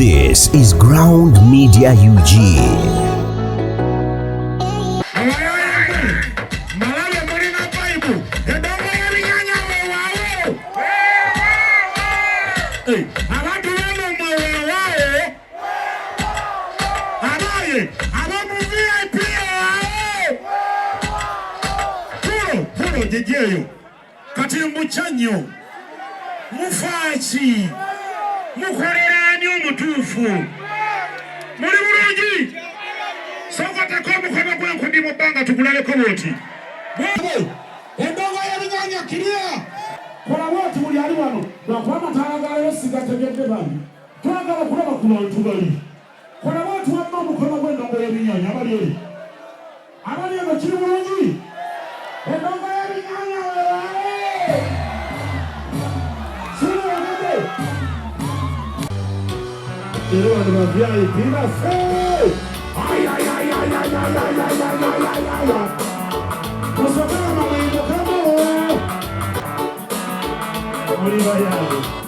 This is Ground Media UG. Katimbu chanyo mufachi mukorerani umutufu muri burugi sokota ko mukoma kwa kundi mubanga tukulale ko boti endonga yabinyanya kiria kora wote muri ali wano bakwama tarangala yosiga tegende bandi twagala kulaba kuno tubali kora wote wamma mukoma gwenda ngore yabinyanya abali abakiri burugi endonga yabinyanya Yo, no VIP, na fe. Ay. Você vai na mãe do cabo. Oliva ya.